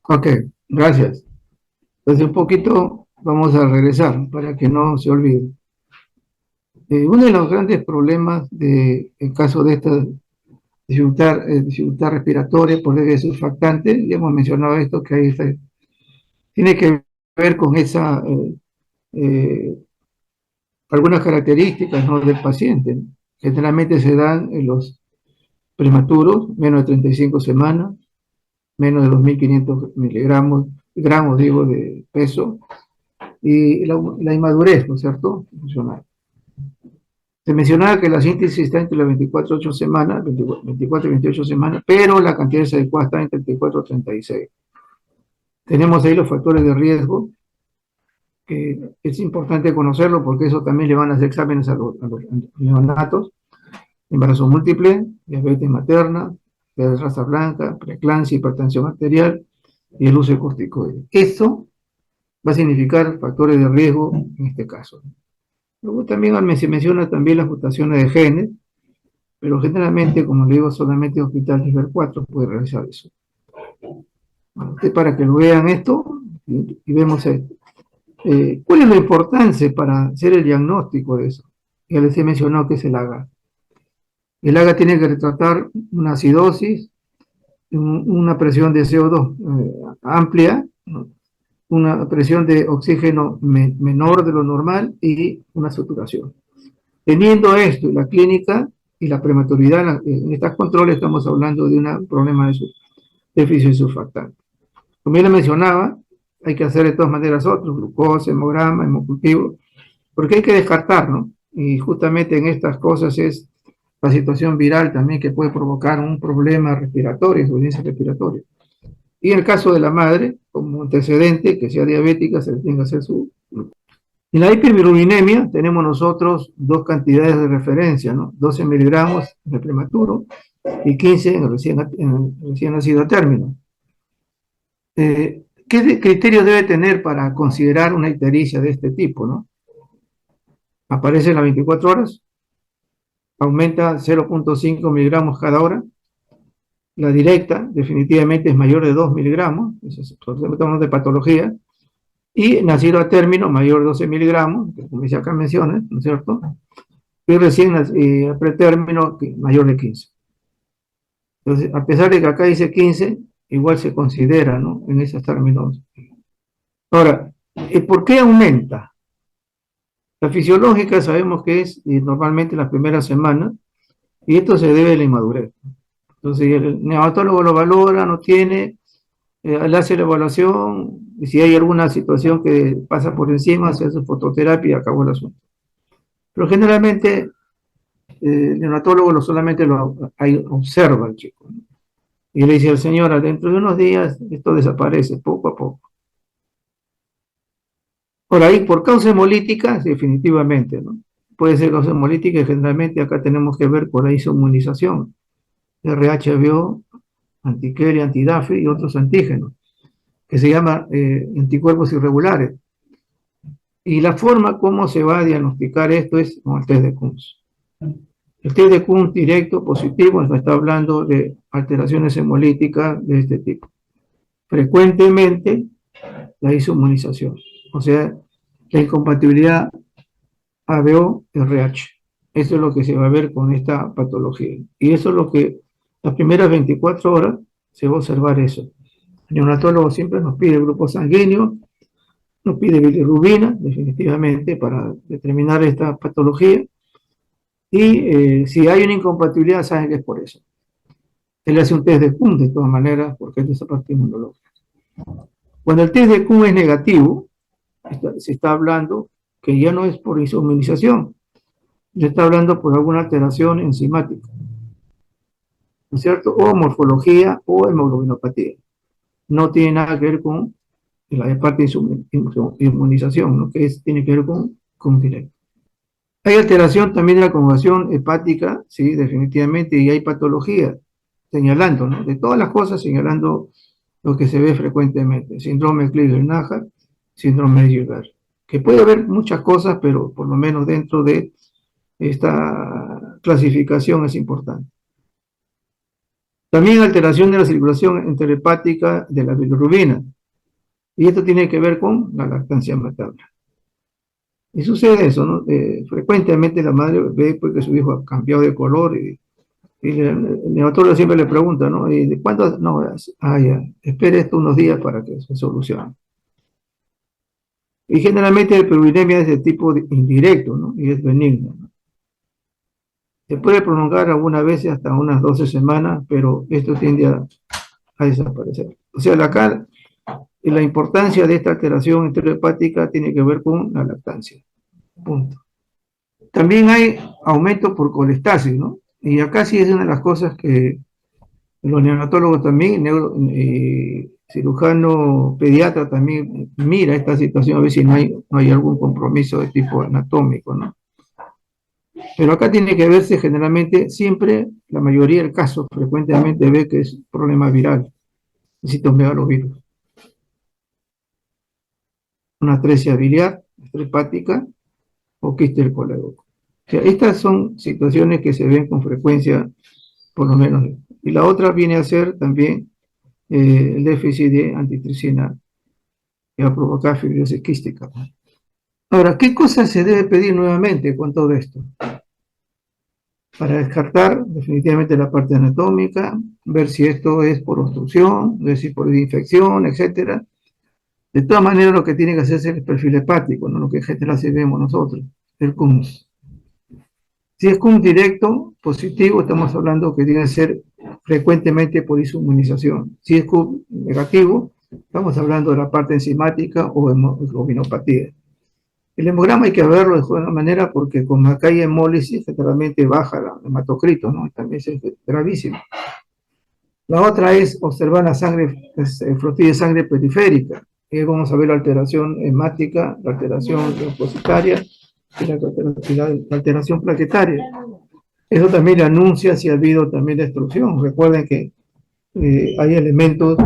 Ok, gracias. Entonces un poquito vamos a regresar para que no se olvide. Uno de los grandes problemas en caso de esta dificultad respiratoria por el surfactante, ya hemos mencionado esto, que tiene que ver con eh, algunas características, ¿no?, del paciente, ¿no? Generalmente se dan en los prematuros, menos de 35 semanas, menos de 2.500 gramos, digo, de peso, y la inmadurez, ¿no es cierto?, funcional. Se mencionaba que la síntesis está entre las 24 y 8 semanas, 24 y 28 semanas, pero la cantidad adecuada está entre 34 y 36. Tenemos ahí los factores de riesgo, que es importante conocerlo porque eso también le van a hacer exámenes a los neonatos: embarazo múltiple, diabetes materna, de raza blanca, preeclampsia, hipertensión arterial y el uso de corticoides. Eso va a significar factores de riesgo en este caso. Luego también se menciona también las mutaciones de genes, pero generalmente, como le digo, solamente el Hospital Nivel 4 puede realizar eso. Bueno, para que lo vean esto y vemos esto. ¿Cuál es la importancia para hacer el diagnóstico de eso? Ya les he mencionado que es el AGA. El AGA tiene que retratar una acidosis, una presión de CO2 amplia, ¿no?, una presión de oxígeno menor de lo normal y una saturación. Teniendo esto y la clínica y la prematuridad en estos controles, estamos hablando de un problema de déficit surfactante. Como ya le mencionaba, hay que hacer de todas maneras otros: glucosa, hemograma, hemocultivo, porque hay que descartar, ¿no? Y justamente en estas cosas es la situación viral también que puede provocar un problema respiratorio, insuficiencia respiratoria. Y en el caso de la madre, como antecedente, que sea diabética, se le tiene que hacer su... En la hiperbilirubinemia tenemos nosotros dos cantidades de referencia, ¿no? 12 miligramos en el prematuro y 15 en recién nacido a término. ¿Qué criterio debe tener para considerar una ictericia de este tipo, ¿no? Aparece en las 24 horas, aumenta 0,5 miligramos cada hora. La directa definitivamente es mayor de 2 miligramos, estamos de patología, y nacido a término mayor de 12 miligramos, como dice acá menciona, ¿no es cierto? Y recién a pretérmino mayor de 15. Entonces, a pesar de que acá dice 15, igual se considera, ¿no?, en esos términos. Ahora, ¿por qué aumenta? La fisiológica sabemos que es normalmente las primeras semanas, y esto se debe a la inmadurez. Entonces, el neonatólogo lo valora, no tiene, le hace la evaluación, y si hay alguna situación que pasa por encima, se hace fototerapia y acabó el asunto. Pero generalmente el neonatólogo solamente observa al chico, ¿no? Y le dice al señor: dentro de unos días esto desaparece poco a poco. Por ahí, por causa hemolítica, definitivamente, ¿no? Puede ser causa hemolítica, y generalmente acá tenemos que ver por ahí su inmunización, RHBO, antiqueria, antidafe y otros antígenos, que se llama anticuerpos irregulares. Y la forma como se va a diagnosticar esto es con el test de Kunz. El test de Kunz directo positivo nos está hablando de alteraciones hemolíticas de este tipo. Frecuentemente la inmunización, o sea, la incompatibilidad ABO-RH. Eso es lo que se va a ver con esta patología. Y eso es lo que las primeras 24 horas se va a observar eso. El neonatólogo siempre nos pide el grupo sanguíneo, nos pide bilirrubina, definitivamente, para determinar esta patología. Y si hay una incompatibilidad, saben que es por eso. Él hace un test de Kuhn de todas maneras, porque es de esa parte inmunológica. Cuando el test de Kuhn es negativo, se está hablando que ya no es por inmunización, se está hablando por alguna alteración enzimática, ¿no es cierto? O morfología o hemoglobinopatía. No tiene nada que ver con la parte de inmunización, ¿no?, que tiene que ver con directo. Hay alteración también de la conjugación hepática, sí, definitivamente, y hay patología señalando, ¿no?, de todas las cosas, señalando lo que se ve frecuentemente: síndrome de Creutzfeldt-Jakob, síndrome de Gilbert, que puede haber muchas cosas, pero por lo menos dentro de esta clasificación es importante. También alteración de la circulación enterohepática de la bilirrubina. Y esto tiene que ver con la lactancia materna. Y sucede eso, ¿no? Frecuentemente la madre ve pues, que su hijo ha cambiado de color y el neonatólogo siempre le pregunta, ¿no? ¿Y de cuánto? No, ya, espere esto unos días para que se solucione. Y generalmente la periurinemia es de tipo indirecto, ¿no? Y es benigno, ¿no? Se puede prolongar algunas veces hasta unas 12 semanas, pero esto tiende a desaparecer. O sea, acá la importancia de esta alteración enterohepática tiene que ver con la lactancia. Punto. También hay aumento por colestasis, ¿no? Y acá sí es una de las cosas que los neonatólogos también, cirujano pediatra también mira esta situación a ver si no hay algún compromiso de tipo anatómico, ¿no? Pero acá tiene que verse generalmente, siempre, la mayoría del caso, frecuentemente ve que es problema viral, citomegalovirus, una atresia biliar, hepática o quiste del colédoco. O sea, estas son situaciones que se ven con frecuencia, por lo menos. Y la otra viene a ser también el déficit de antitricina que va a provocar fibrosis quística. Ahora, ¿qué cosas se debe pedir nuevamente con todo esto? Para descartar definitivamente la parte anatómica, ver si esto es por obstrucción, ver si por infección, etcétera. De todas maneras, lo que tiene que hacerse es el perfil hepático, ¿no? Lo que en general sí vemos nosotros, el CUMS. Si es CUMS directo, positivo, estamos hablando que tiene que ser frecuentemente por inmunización. Si es CUMS negativo, estamos hablando de la parte enzimática o hemoglobinopatía. El hemograma hay que verlo de alguna manera porque como acá hay hemólisis, generalmente baja el hematocrito, ¿no? También es gravísimo. La otra es observar la sangre, flotilla de sangre periférica. Vamos a ver la alteración hemática, la alteración leucocitaria y la alteración plaquetaria. Eso también le anuncia si ha habido también destrucción. Recuerden que hay elementos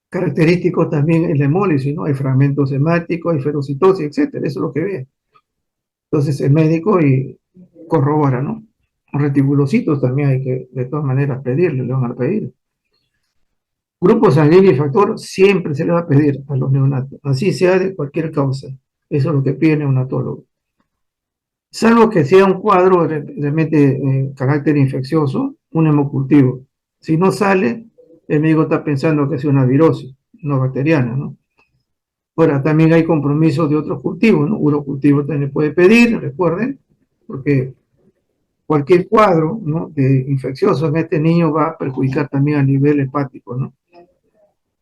característicos también en la hemólisis, ¿no? Hay fragmentos hemáticos, hay ferocitosis, etcétera. Eso es lo que ve. Entonces el médico corrobora, ¿no? Reticulocitos también hay que, de todas maneras, pedirle, le van a pedir. Grupo sanguíneo y factor siempre se le va a pedir a los neonatos, así sea de cualquier causa. Eso es lo que pide el neonatólogo. Salvo que sea un cuadro realmente carácter infeccioso, un hemocultivo. Si no sale, el médico está pensando que es una virosis, no bacteriana, ¿no? Ahora, también hay compromisos de otros cultivos, ¿no? Urocultivo también puede pedir, recuerden, porque cualquier cuadro, ¿no? de infeccioso en este niño va a perjudicar también a nivel hepático, ¿no?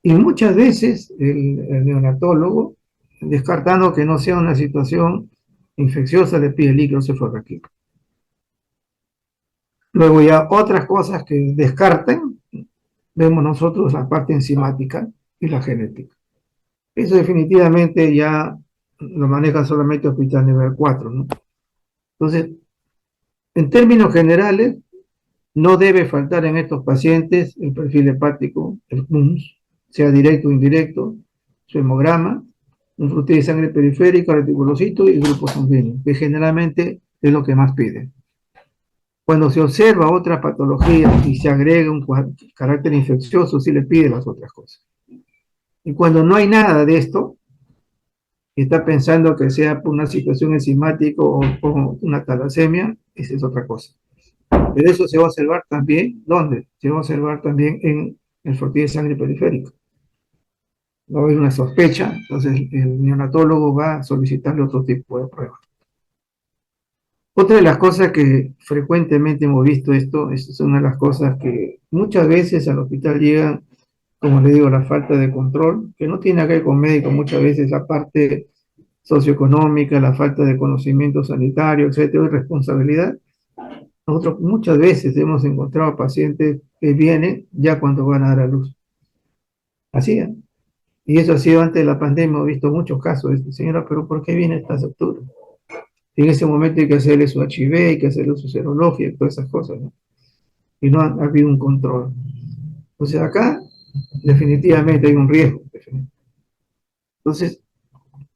Y muchas veces el neonatólogo, descartando que no sea una situación infecciosa, le pide líquido cefalorraquídeo. Luego ya otras cosas que descarten, vemos nosotros la parte enzimática y la genética. Eso definitivamente ya lo maneja solamente hospital nivel 4, ¿no? Entonces, en términos generales, no debe faltar en estos pacientes el perfil hepático, el CUMS, sea directo o indirecto, su hemograma, un frutil de sangre periférica, reticulocito y grupo sanguíneo, que generalmente es lo que más piden. Cuando se observa otra patología y se agrega un carácter infeccioso, sí le pide las otras cosas. Y cuando no hay nada de esto, y está pensando que sea por una situación enzimática o una talasemia, esa es otra cosa. Pero eso se va a observar también, ¿dónde? Se va a observar también en el frutil de sangre periférico. Va a haber una sospecha, entonces el neonatólogo va a solicitarle otro tipo de pruebas. Otra de las cosas que frecuentemente hemos visto esto, es una de las cosas que muchas veces al hospital llegan, como le digo, la falta de control, que no tiene que ver con médicos, muchas veces la parte socioeconómica, la falta de conocimiento sanitario, etcétera, y responsabilidad. Nosotros muchas veces hemos encontrado pacientes que vienen ya cuando van a dar a luz. Así es. Y eso ha sido antes de la pandemia, hemos visto muchos casos. Señora, pero ¿por qué viene esta alturas? Y en ese momento hay que hacerle su HIV, hay que hacerle su serología, todas esas cosas, ¿no? Y no ha habido un control. O sea, acá definitivamente hay un riesgo. Entonces,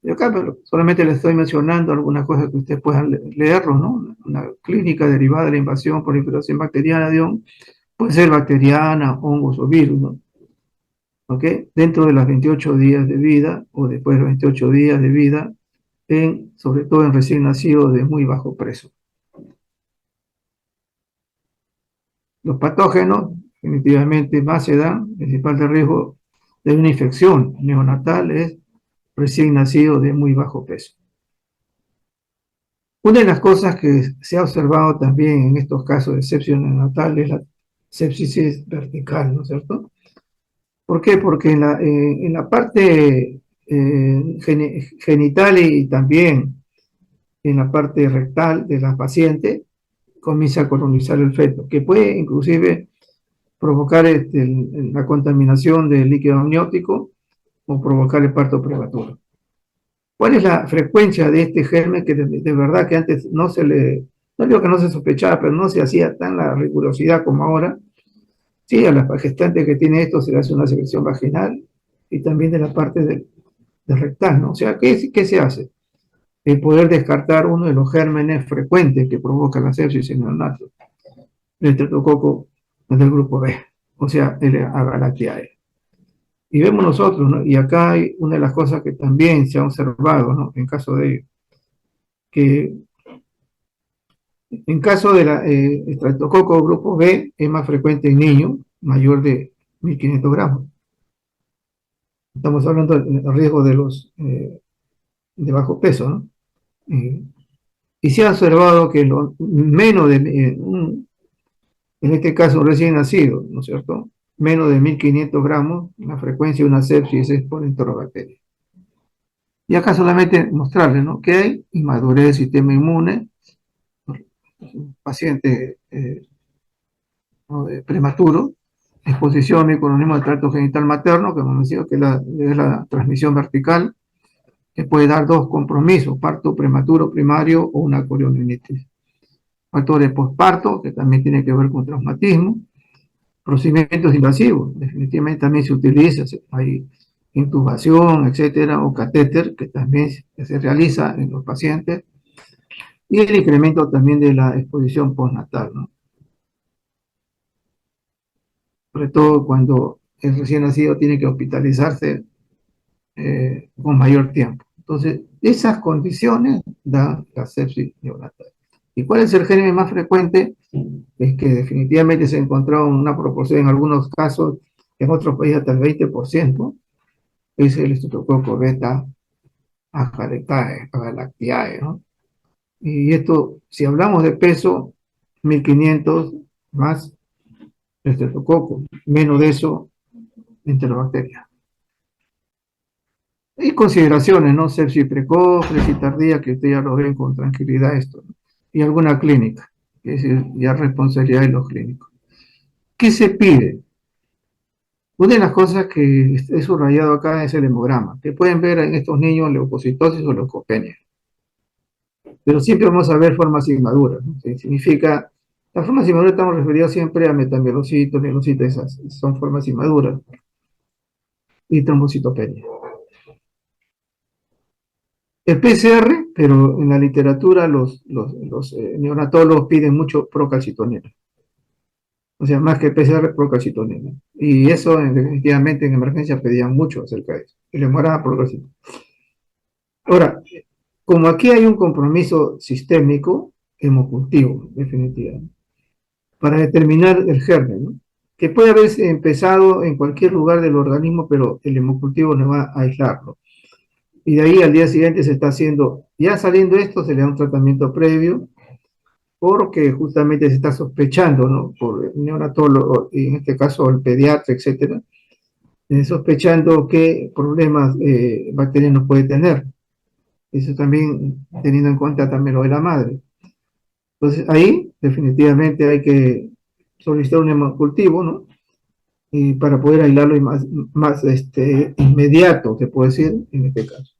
yo acá solamente le estoy mencionando algunas cosas que ustedes puedan leerlo, ¿no? Una clínica derivada de la invasión por infección bacteriana de un puede ser bacteriana, hongos o virus, ¿no? ¿Ok? Dentro de los 28 días de vida o después de los 28 días de vida, sobre todo en recién nacidos de muy bajo peso. Los patógenos, definitivamente, más se dan, el principal de riesgo de una infección neonatal es recién nacido de muy bajo peso. Una de las cosas que se ha observado también en estos casos de sepsis neonatal es la sepsis vertical, ¿no es cierto? ¿Por qué? Porque en la parte genital y también en la parte rectal de la paciente comienza a colonizar el feto, que puede inclusive provocar la contaminación del líquido amniótico o provocar el parto prematuro. ¿Cuál es la frecuencia de este germen que de verdad que antes no se le, no digo que no se sospechaba, pero no se hacía tan la rigurosidad como ahora? Sí, a las gestantes que tiene esto se le hace una selección vaginal y también de la parte del rectal, ¿no? O sea, ¿qué se hace? El poder descartar uno de los gérmenes frecuentes que provoca la sepsis en neonatos, el estreptococo del grupo B, o sea, el Agalactiae. Y vemos nosotros, ¿no? Y acá hay una de las cosas que también se ha observado, ¿no? En caso de que en caso de la estreptococo grupo B es más frecuente en niños mayor de 1500 gramos. Estamos hablando del riesgo de los de bajo peso, ¿no? Y se ha observado que menos de, en este caso recién nacido, ¿no es cierto? Menos de 1500 gramos, la frecuencia de una sepsis es por enterobacteria. Y acá solamente mostrarles, ¿no? Que hay inmadurez del sistema inmune, paciente ¿no? Prematuro, exposición a microorganismos de tracto genital materno, que hemos mencionado que es la transmisión vertical, que puede dar dos compromisos, parto prematuro primario o una corionitis. Factores postparto, que también tiene que ver con traumatismo, procedimientos invasivos, definitivamente también se utiliza, hay intubación, etcétera, o catéter, que también se realiza en los pacientes, y el incremento también de la exposición postnatal, ¿no? Sobre todo cuando el recién nacido tiene que hospitalizarse con mayor tiempo. Entonces, esas condiciones dan la sepsis neonatal. ¿Y cuál es el germen más frecuente? Es que definitivamente se ha encontrado una proporción en algunos casos, en otros países hasta el 20%, es el estreptococo beta agalactiae, ¿no? Y esto, si hablamos de peso, 1500 más estreptococo, menos de eso, enterobacteria. Hay consideraciones, ¿no? Sepsis precoz, sepsis tardía, que ustedes ya lo ven con tranquilidad esto, ¿no? Y alguna clínica, que es ya responsabilidad de los clínicos. ¿Qué se pide? Una de las cosas que he subrayado acá es el hemograma, que pueden ver en estos niños leucocitosis o leucopenia. Pero siempre vamos a ver formas inmaduras, ¿no? Significa, las formas inmaduras estamos referidos siempre a metamielocitos, mielocitos, esas son formas inmaduras, y trombocitopenia. El PCR, pero en la literatura los neonatólogos piden mucho procalcitonina. O sea, más que PCR, procalcitonina. Y eso definitivamente en emergencia pedían mucho acerca de eso. Y le moraba procalcitonina. Ahora, como aquí hay un compromiso sistémico, hemocultivo, definitivamente, para determinar el germen, ¿no? Que puede haberse empezado en cualquier lugar del organismo, pero el hemocultivo no va a aislarlo. Y de ahí al día siguiente se está haciendo, ya saliendo esto, se le da un tratamiento previo, porque justamente se está sospechando, ¿no? Por el neonatólogo, y en este caso el pediatra, etcétera, sospechando qué problemas bacterianos puede tener. Eso también teniendo en cuenta también lo de la madre. Entonces ahí definitivamente hay que solicitar un hemocultivo, ¿no? Y para poder aislarlo y más inmediato, se puede decir, en este caso.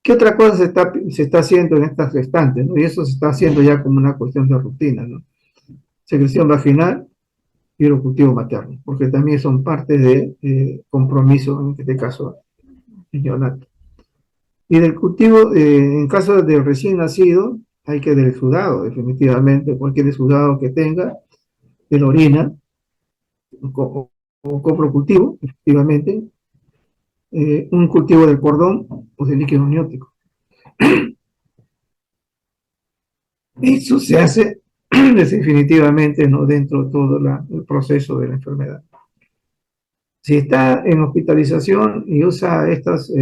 ¿Qué otra cosa se está haciendo en estas gestantes, ¿no? Y eso se está haciendo ya como una cuestión de rutina, ¿no? Secreción vaginal y el cultivo materno, porque también son parte de compromiso, en este caso, el neonato. Y del cultivo, en caso de recién nacido, hay que del exudado, definitivamente, cualquier exudado que tenga, de la orina, o coprocultivo, efectivamente, un cultivo del cordón o del líquido amniótico. Eso se hace definitivamente no dentro de todo el proceso de la enfermedad. Si está en hospitalización y usa estas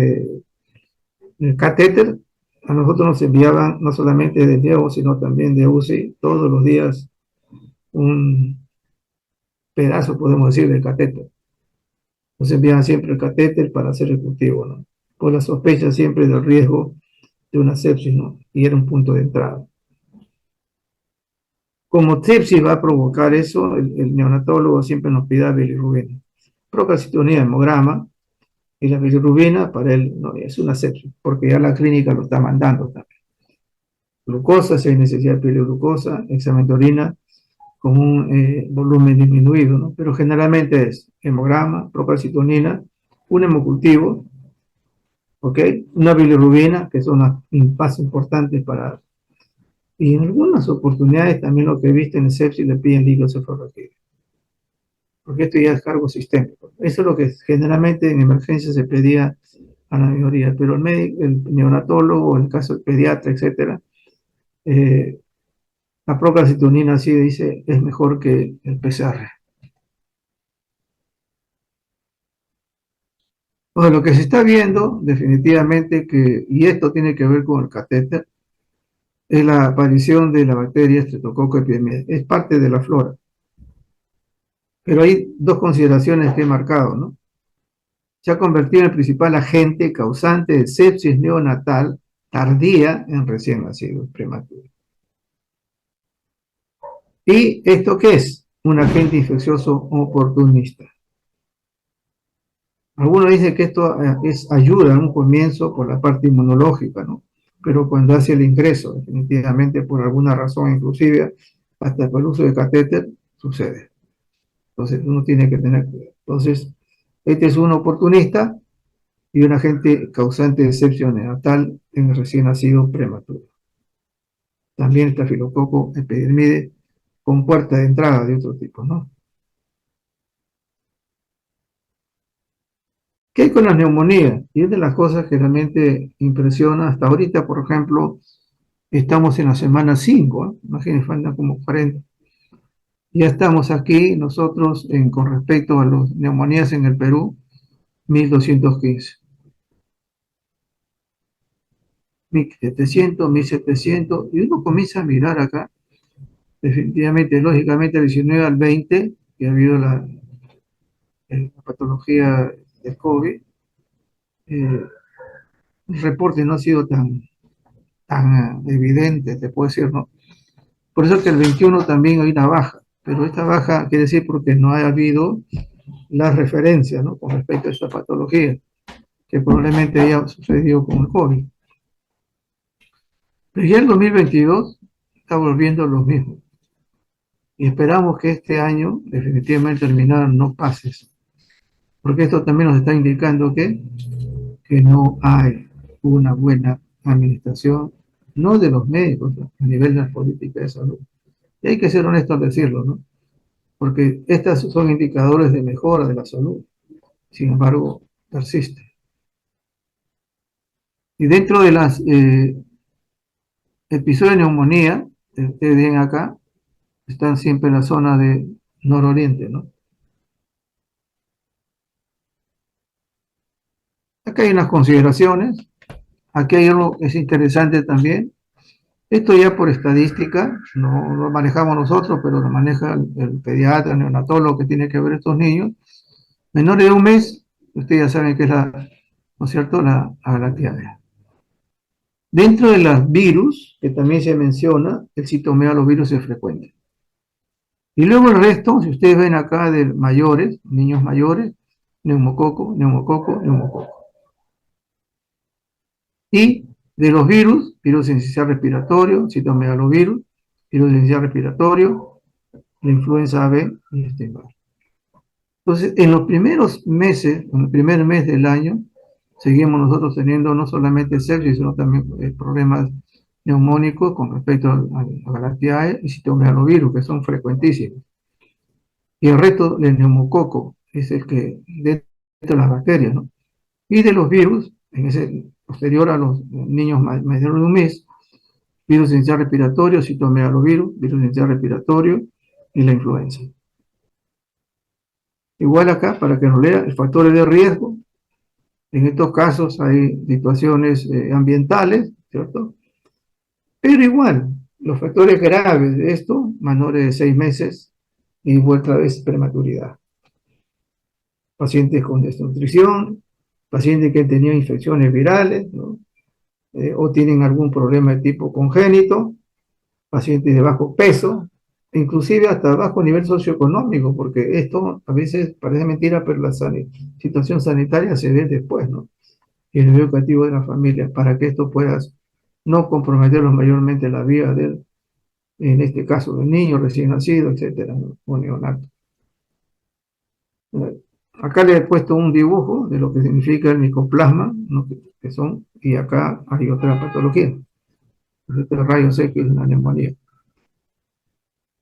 catéter, a nosotros nos enviaban no solamente de Diego, sino también de UCI, todos los días un pedazo, podemos decir, del catéter. Nos enviaban siempre el catéter para hacer el cultivo, ¿no? Por la sospecha siempre del riesgo de una sepsis, ¿no? Y era un punto de entrada. Como sepsis va a provocar eso, el neonatólogo siempre nos pide bilirrubina. Procalcitonía, hemograma, y la bilirrubina para él no es una sepsis, porque ya la clínica lo está mandando también. Glucosa, si hay necesidad de pieloglucosa, examen de orina con un volumen disminuido, ¿no? Pero generalmente es hemograma, procalcitonina, un hemocultivo, ¿ok? Una bilirrubina, que son las pasos importantes para... Y en algunas oportunidades también lo que he visto en el sepsis le piden líquido cefalorraquídeo, porque esto ya es cargo sistémico. Eso es lo que generalmente en emergencia se pedía a la mayoría, pero el médico, el neonatólogo, en el caso del pediatra, etcétera, eh, la procalcitonina sí dice es mejor que el PCR. O sea, lo que se está viendo definitivamente que, y esto tiene que ver con el catéter, es la aparición de la bacteria Streptococcus epidermidis. Es parte de la flora. Pero hay dos consideraciones que he marcado, ¿no? Se ha convertido en el principal agente causante de sepsis neonatal tardía en recién nacidos prematuros. ¿Y esto qué es? Un agente infeccioso oportunista. Algunos dicen que esto es ayuda en un comienzo por la parte inmunológica, ¿no? Pero cuando hace el ingreso, definitivamente por alguna razón, inclusive hasta por el uso de catéter, sucede. Entonces uno tiene que tener cuidado. Entonces, este es un oportunista y un agente causante de sepsis neonatal en el recién nacido prematuro. También el estafilococo epidermide con puerta de entrada de otro tipo, ¿no? ¿Qué hay con las neumonías? Y es de las cosas que realmente impresiona. Hasta ahorita, por ejemplo, estamos en la semana 5, ¿eh? Imagínense, faltan como 40. Ya estamos aquí nosotros con respecto a las neumonías en el Perú, 1215. 1700, 1700, y uno comienza a mirar acá, definitivamente, lógicamente, del 19 al 20, que ha habido la patología del COVID, el reporte no ha sido tan evidente, te puedo decir, ¿no? Por eso que el 21 también hay una baja, pero esta baja quiere decir porque no ha habido la referencia, ¿no? Con respecto a esta patología, que probablemente haya sucedido con el COVID. Pero ya el 2022 está volviendo lo mismo. Y esperamos que este año, definitivamente terminar, no pase eso. Porque esto también nos está indicando que no hay una buena administración, no de los médicos, a nivel de las políticas de salud. Y hay que ser honestos al decirlo, ¿no? Porque estas son indicadores de mejora de la salud. Sin embargo, persiste. Y dentro de las episodios de neumonía, ustedes ven acá, están siempre en la zona de nororiente, ¿no? Acá hay unas consideraciones, aquí hay algo que es interesante también. Esto ya por estadística, no lo manejamos nosotros, pero lo maneja el pediatra, el neonatólogo que tiene que ver estos niños. Menores de un mes, ustedes ya saben que es ¿no es cierto?, la galactiaria. Dentro de los virus, que también se menciona, el citomegalovirus es frecuente. Y luego el resto, si ustedes ven acá de mayores, niños mayores, neumococo, neumococo, neumococo. Y de los virus sincicial respiratorio, citomegalovirus, virus sincicial respiratorio, la influenza AB y Epstein-Barr. Entonces, en los primeros meses, en el primer mes del año, seguimos nosotros teniendo no solamente sepsis, sino también problemas neumónicos con respecto a Galactiae y citomegalovirus, que son frecuentísimos. y el resto del neumococo, es el que de las bacterias, ¿no? Y de los virus, en ese posterior a los niños mayores de un mes, virus inicial respiratorio, citomegalovirus, virus inicial respiratorio y la influenza. Igual acá, para que nos lea, el factores de riesgo. En estos casos hay situaciones ambientales, ¿cierto? Pero igual, los factores graves de esto, menores de 6 meses y otra vez prematuridad. Pacientes con desnutrición, pacientes que han tenido infecciones virales, ¿no? O tienen algún problema de tipo congénito, pacientes de bajo peso, inclusive hasta bajo nivel socioeconómico, porque esto a veces parece mentira, pero la situación sanitaria se ve después, ¿no? Y el nivel educativo de la familia, para que esto pueda no comprometerlos mayormente la vida del, en este caso, del niño recién nacido, etcétera, ¿no? O neonato. Acá le he puesto un dibujo de lo que significa el micoplasma, ¿no? Que son, y acá hay otra patología, este rayo X es una neumonía.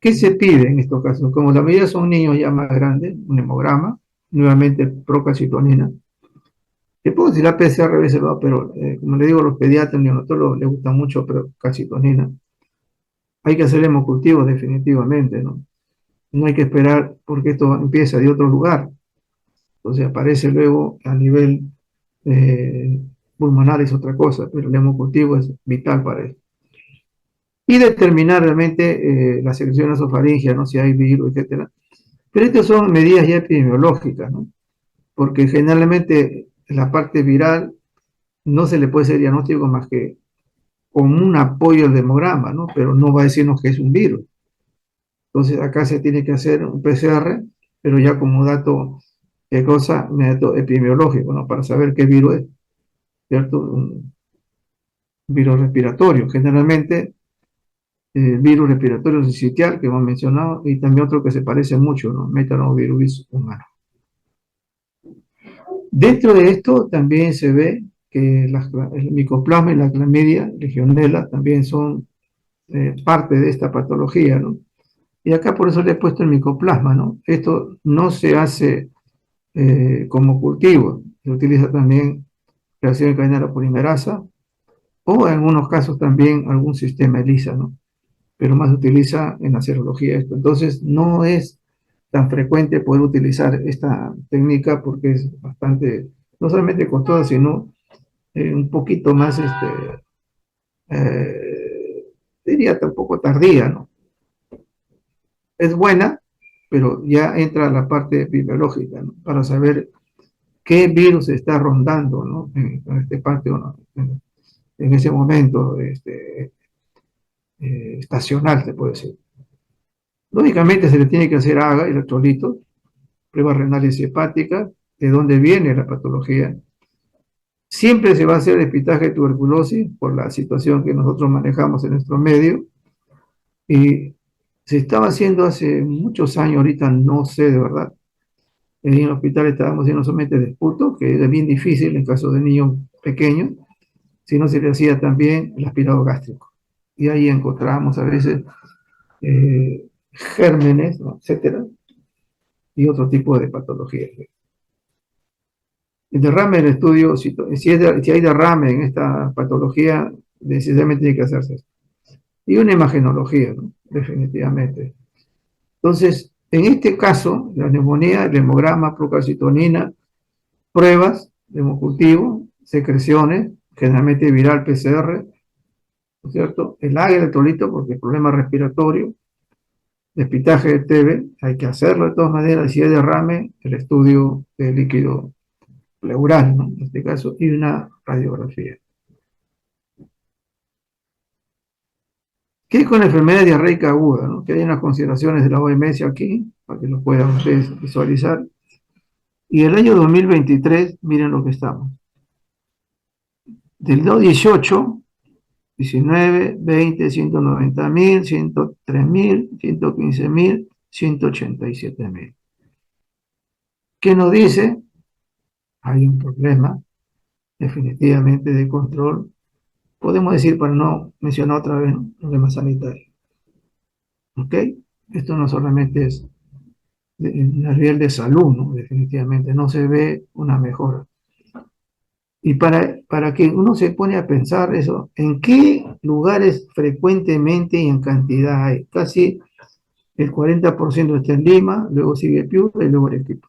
¿Qué se pide en estos casos? Como la mayoría son niños ya más grandes, un hemograma, nuevamente procalcitonina. Te puedo decir la PCR a veces va, pero como le digo, los pediatras, neonatólogos les gusta mucho procalcitonina. Hay que hacer hemocultivo definitivamente, ¿no? No hay que esperar porque esto empieza de otro lugar. Entonces aparece luego a nivel eh, pulmonar es otra cosa, pero el hemocultivo es vital para eso. Y determinar realmente la secreción nasofaringea, ¿no? Si hay virus, etcétera. Pero estas son medidas ya epidemiológicas, ¿no? Porque generalmente la parte viral no se le puede hacer diagnóstico más que con un apoyo al demograma, ¿no? Pero no va a decirnos que es un virus. Entonces acá se tiene que hacer un PCR, pero ya como dato, ¿qué cosa? Un dato epidemiológico, ¿no? Para saber qué virus es, ¿cierto? Un virus respiratorio. Generalmente, virus respiratorio sincitial, que hemos mencionado, y también otro que se parece mucho, ¿no? Metanovirus humano. Dentro de esto también se ve que el micoplasma y la clamidia legionela también son parte de esta patología, ¿no? Y acá por eso le he puesto el micoplasma, ¿no? Esto no se hace como cultivo, se utiliza también reacción de cadena polimerasa o en algunos casos también algún sistema ELISA, ¿no? Pero más se utiliza en la serología esto. Entonces no es tan frecuente poder utilizar esta técnica porque es bastante, no solamente costosa, sino un poquito más, diría tampoco tardía, ¿no? Es buena, pero ya entra la parte epidemiológica, ¿no? Para saber qué virus está rondando, ¿no? En este parte, ¿no? En ese momento estacional, se puede decir. Lógicamente se le tiene que hacer AGA, electrolitos, pruebas renales y hepáticas, de dónde viene la patología. Siempre se va a hacer despistaje de tuberculosis por la situación que nosotros manejamos en nuestro medio. Y se estaba haciendo hace muchos años, ahorita no sé de verdad. En el hospital estábamos haciendo solamente disputo, que es bien difícil en caso de niños pequeños, sino se le hacía también el aspirado gástrico. Y ahí encontrábamos a veces gérmenes, ¿no? Etcétera, y otro tipo de patologías. El derrame del estudio, si hay derrame en esta patología, necesariamente tiene que hacerse. Y una imagenología, ¿no? Definitivamente. Entonces, en este caso, la neumonía, el hemograma, procalcitonina, pruebas de hemocultivo, secreciones, generalmente viral PCR, ¿no es cierto? El AGA electrolito, porque el problema respiratorio, despistaje de TB, hay que hacerlo de todas maneras, si hay derrame, el estudio de líquido pleural, ¿no? En este caso, y una radiografía. ¿Qué es con la enfermedad diarreica aguda? ¿No? Que hay unas consideraciones de la OMS aquí, para que lo puedan ustedes visualizar. Y el año 2023, miren lo que estamos. Del 18, 19, 20, 190.000, 103.000, 115.000, 187.000. ¿Qué nos dice? Hay un problema definitivamente de control. Podemos decir, para no mencionar otra vez, ¿no? Problema sanitario. ¿Ok? Esto no solamente es a nivel de salud, ¿no? Definitivamente, no se ve una mejora. Y para que uno se pone a pensar eso, ¿en qué lugares frecuentemente y en cantidad hay? Casi el 40% está en Lima, luego sigue Piura y luego Arequipa.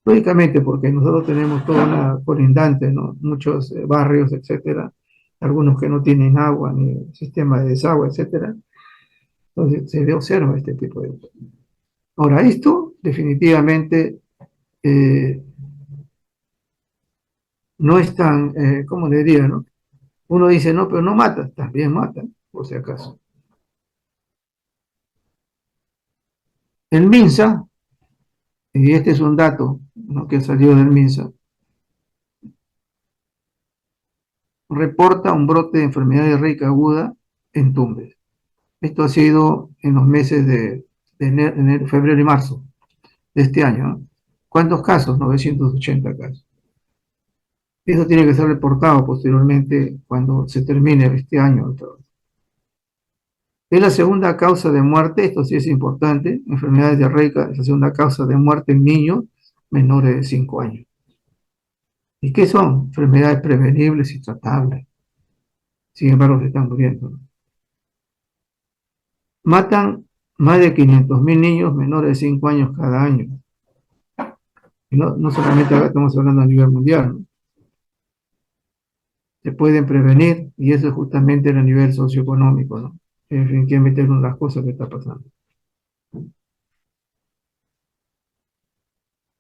Lógicamente, porque nosotros tenemos toda una colindante, ¿no? Muchos barrios, etcétera, algunos que no tienen agua ni sistema de desagüe, etcétera. Entonces se observa este tipo de cosas. Ahora, esto definitivamente eh, no es tan, ¿cómo le diría, no? Uno dice, no, pero no mata, también mata, por si acaso. El MINSA, y este es un dato, ¿no?, que salió del MINSA, reporta un brote de enfermedad diarreica aguda en Tumbes. Esto ha sido en los meses de enero, febrero y marzo de este año, ¿no? ¿Cuántos casos? 980 casos. Eso tiene que ser reportado posteriormente cuando se termine este año. Es la segunda causa de muerte, esto sí es importante, enfermedades diarreicas, es la segunda causa de muerte en niños menores de 5 años. ¿Y qué son? Enfermedades prevenibles y tratables. Sin embargo, se están muriendo, ¿no? Matan más de 500.000 niños menores de 5 años cada año. Y no solamente acá estamos hablando a nivel mundial, ¿no? Se pueden prevenir y eso es justamente a nivel socioeconómico, ¿no? Definitivamente es una de las cosas que está pasando.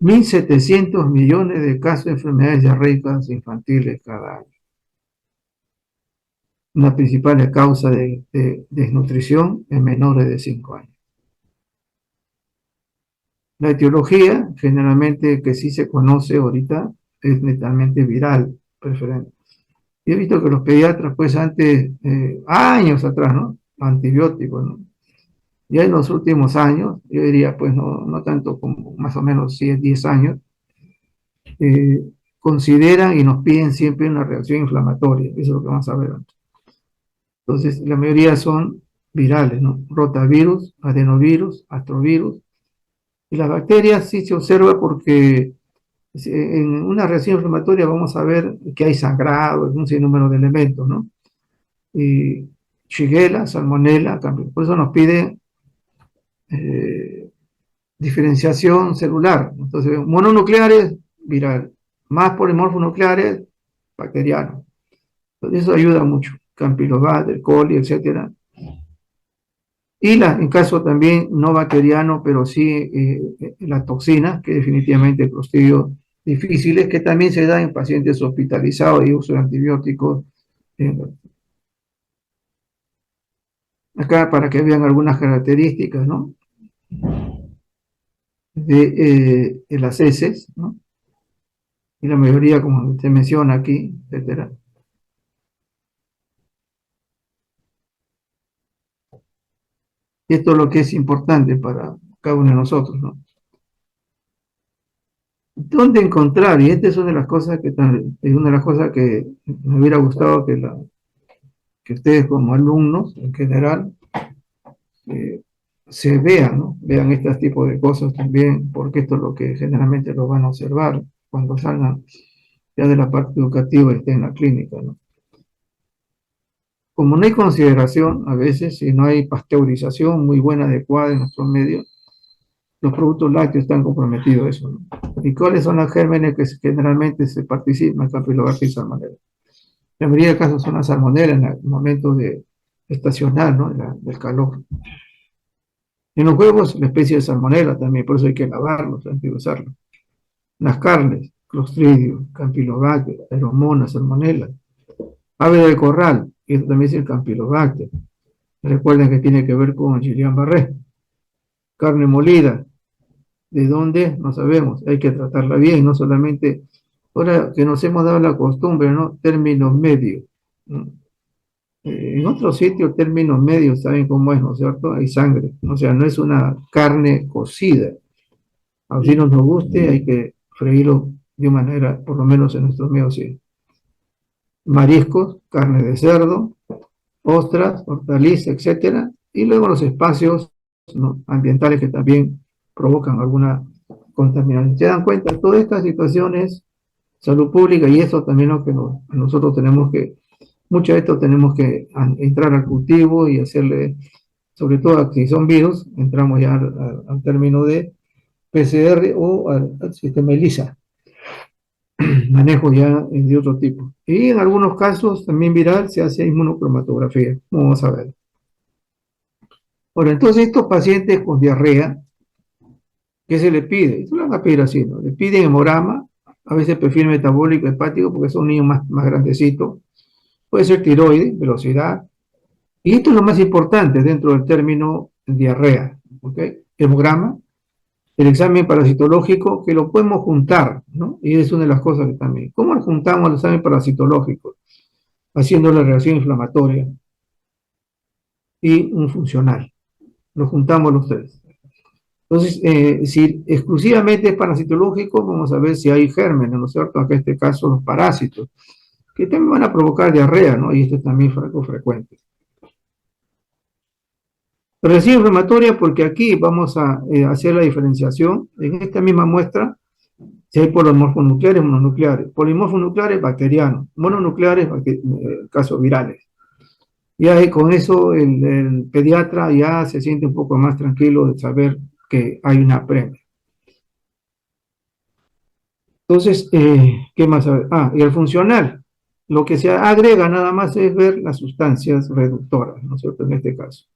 1.700 millones de casos de enfermedades diarreicas infantiles cada año. Una principal causa de desnutrición en menores de 5 años. La etiología, generalmente que sí se conoce ahorita, es netamente viral, preferente. Y he visto que los pediatras, pues antes, años atrás, ¿no? Antibióticos, ¿no? Ya en los últimos años, yo diría, pues no tanto como más o menos 10 años, eh, consideran y nos piden siempre una reacción inflamatoria. Eso es lo que vamos a ver antes. Entonces, la mayoría son virales, ¿no? Rotavirus, adenovirus, astrovirus. Y las bacterias sí se observa porque en una reacción inflamatoria vamos a ver que hay sangrado, un sinnúmero de elementos, ¿no? Y Shigella, Salmonella, por eso nos pide eh, diferenciación celular. Entonces, mononucleares, viral, más polimorfos nucleares, bacteriano. Entonces, eso ayuda mucho. Campylobacter, coli, etcétera. Y en caso también no bacteriano, pero sí la toxina, que definitivamente clostridios difíciles, que también se da en pacientes hospitalizados y uso de antibióticos. eh, Acá para que vean algunas características, ¿no? De las heces, ¿no? Y la mayoría, como se menciona aquí, etcétera. Y esto es lo que es importante para cada uno de nosotros, ¿no? ¿Dónde encontrar? Y esta es una de las cosas es una de las cosas que me hubiera gustado que ustedes como alumnos en general eh, se vean, ¿no? Vean este tipo de cosas también, porque esto es lo que generalmente lo van a observar cuando salgan ya de la parte educativa y estén en la clínica, ¿no? Como no hay consideración, a veces, si no hay pasteurización muy buena, adecuada en nuestros medios, los productos lácteos están comprometidos a eso, ¿no? ¿Y cuáles son los gérmenes que generalmente se participan en Campylobacter y Salmonella? La mayoría de casos son las salmonella en el momento de estacional, ¿no? Del calor. En los huevos, la especie de salmonella también, por eso hay que lavarlos antes de usarlos. Las carnes, Clostridium, Campylobacter, Aeromonas, Salmonella. Ave de corral, y eso también es el Campylobacter. Recuerden que tiene que ver con Guillain-Barré. Carne molida, ¿de dónde? No sabemos. Hay que tratarla bien, no solamente. Ahora que nos hemos dado la costumbre, ¿no? Términos medios, ¿no? En otros sitios, términos medios, saben cómo es, ¿no es cierto? Hay sangre, o sea, no es una carne cocida. Así no nos guste, hay que freírlo de manera, por lo menos en nuestros medios, sí. Mariscos, carne de cerdo, ostras, hortalizas, etcétera. Y luego los espacios, ¿no?, ambientales que también provocan alguna contaminación. ¿Se dan cuenta? Todas estas situaciones, salud pública, y eso también lo que nosotros tenemos que, mucho de esto tenemos que entrar al cultivo y hacerle, sobre todo si son virus, entramos ya al término de PCR o al sistema ELISA, manejo ya de otro tipo. Y en algunos casos también viral se hace inmunocromatografía. Vamos a ver. Ahora, entonces estos pacientes con diarrea, ¿qué se les pide? Esto lo van a pedir así, ¿no? Le piden hemograma, a veces perfil metabólico hepático porque son niños más grandecitos. Puede ser tiroides, velocidad. Y esto es lo más importante dentro del término diarrea, ¿ok? Hemograma, el examen parasitológico, que lo podemos juntar, ¿no? Y es una de las cosas que también. ¿Cómo juntamos el examen parasitológico? Haciendo la reacción inflamatoria y un funcional. Lo juntamos los tres. Entonces, si exclusivamente es parasitológico, vamos a ver si hay gérmenes, ¿no es cierto? Acá en este caso los parásitos, que también van a provocar diarrea, ¿no? Y esto es también frecuente. Reacción inflamatoria porque aquí vamos a hacer la diferenciación. En esta misma muestra, si hay polimorfos nucleares, mononucleares. Polimorfos nucleares, bacterianos. Mononucleares, casos virales. Ya con eso el pediatra ya se siente un poco más tranquilo de saber que hay una premia. Entonces, ¿qué más? Y el funcional. Lo que se agrega nada más es ver las sustancias reductoras, ¿no es cierto? En este caso.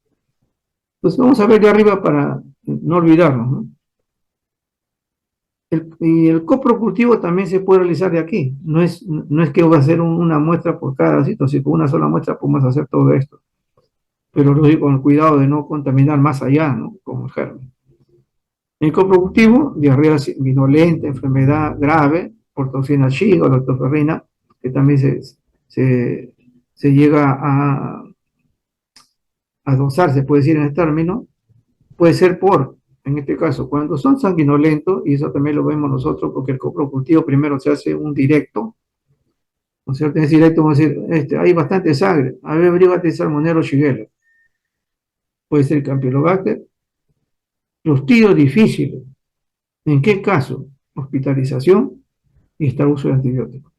Entonces, vamos a ver de arriba para no olvidarnos, ¿no? Y el coprocultivo también se puede realizar de aquí. No es que va a ser una muestra por cada sitio, si con una sola muestra podemos hacer todo esto. Pero lo digo con el cuidado de no contaminar más allá, ¿no? Con el germen. El coproductivo, diarrea vinolenta, enfermedad grave, por toxina Shiga o lactoferrina, que también se llega a dosar, se puede decir en el término, puede ser en este caso, cuando son sanguinolentos, y eso también lo vemos nosotros, porque el coprocultivo primero se hace un directo, ¿no es cierto? Es directo, vamos a decir, hay bastante sangre, a ver, abrígate Salmonella Shigella, puede ser Campylobacter, los tiros difíciles, ¿en qué caso? Hospitalización y está uso de antibióticos.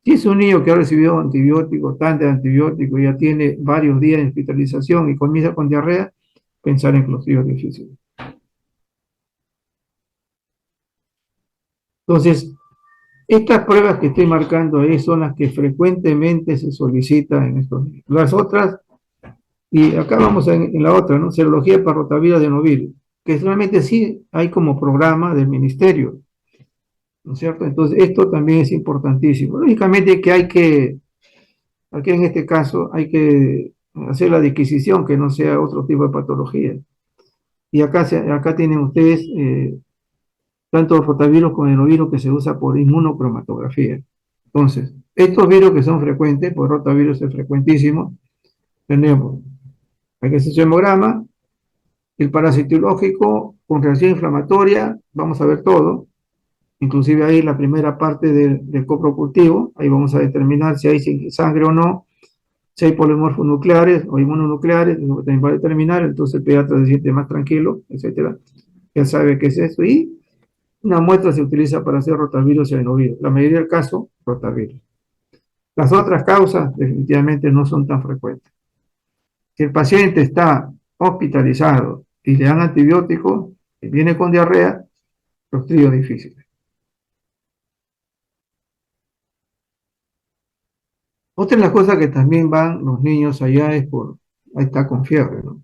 Si es un niño que ha recibido antibióticos, tanto de antibióticos, ya tiene varios días de hospitalización y comienza con diarrea, pensar en clostridios difíciles. Entonces, estas pruebas que estoy marcando ahí son las que frecuentemente se solicitan en estos niños. Las otras, y acá vamos en la otra, ¿no? Serología para rotavirus de novirus, que solamente sí hay como programa del ministerio, ¿no es cierto? Entonces, esto también es importantísimo. Lógicamente que aquí en este caso, hay que hacer la disquisición, que no sea otro tipo de patología. Y acá tienen ustedes tanto el rotavirus como el adenovirus que se usa por inmunocromatografía. Entonces, estos virus que son frecuentes, pues rotavirus es frecuentísimo, tenemos, hay que hacer su hemograma, el parasitológico con reacción inflamatoria, vamos a ver todo, inclusive ahí la primera parte del coprocultivo, ahí vamos a determinar si hay sangre o no, si hay polimorfos nucleares o inmunonucleares, también va a determinar, entonces el pediatra se siente más tranquilo, etcétera, ya sabe qué es esto, y una muestra se utiliza para hacer rotavirus y adenovirus, la mayoría del caso, rotavirus. Las otras causas definitivamente no son tan frecuentes. Si el paciente está hospitalizado y le dan antibióticos y viene con diarrea, los tríos difíciles. Otra de las cosas que también van los niños allá es ahí está con fiebre, ¿no?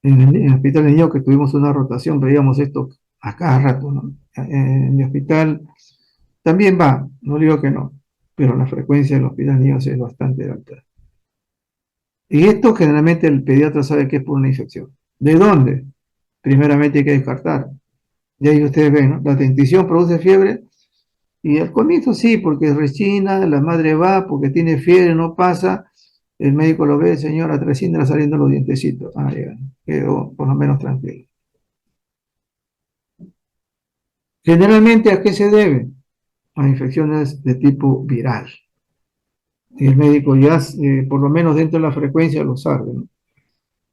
En el hospital de niños que tuvimos una rotación, veíamos esto a cada rato, ¿no? En mi hospital también va, no digo que no, pero la frecuencia del hospital de niños es bastante alta. Y esto generalmente el pediatra sabe que es por una infección. ¿De dónde? Primeramente hay que descartar. Y ahí ustedes ven, ¿no? La dentición produce fiebre y al comienzo sí, porque rechina, la madre va porque tiene fiebre, no pasa, el médico lo ve, señora, recién le saliendo los dientecitos. Ya, quedó por lo menos tranquilo. Generalmente, ¿a qué se debe? A infecciones de tipo viral. Y el médico ya, por lo menos dentro de la frecuencia, lo sabe, ¿no?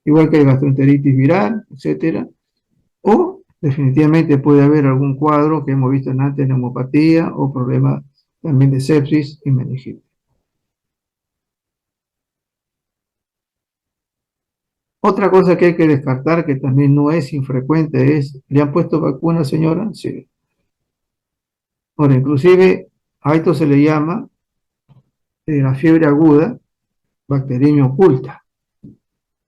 Igual que gastroenteritis viral, etcétera. O definitivamente puede haber algún cuadro que hemos visto antes, neumopatía o problema también de sepsis y meningitis. Otra cosa que hay que descartar, que también no es infrecuente, es, ¿le han puesto vacuna, señora? Sí. Ahora, inclusive a esto se le llama la fiebre aguda, bacteriemia oculta.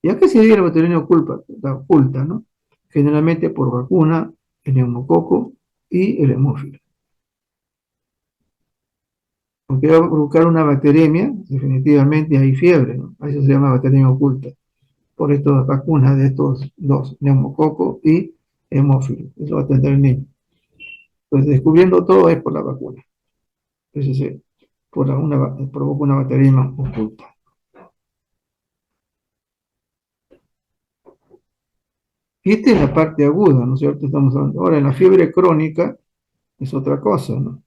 ¿Y a qué se debe la bacteriemia oculta? La oculta, ¿no? Generalmente por vacuna, el neumococo y el hemófilo. Porque va a provocar una bacteriemia, definitivamente hay fiebre, ¿no? A eso se llama bacteriemia oculta, por estas vacunas de estos dos, neumococo y hemófilo. Eso va a tener el niño. Pues descubriendo todo es por la vacuna. Eso se, provoca una bacteriemia oculta. Y esta es la parte aguda, ¿no es cierto? Estamos hablando. Ahora, en la fiebre crónica es otra cosa, ¿no?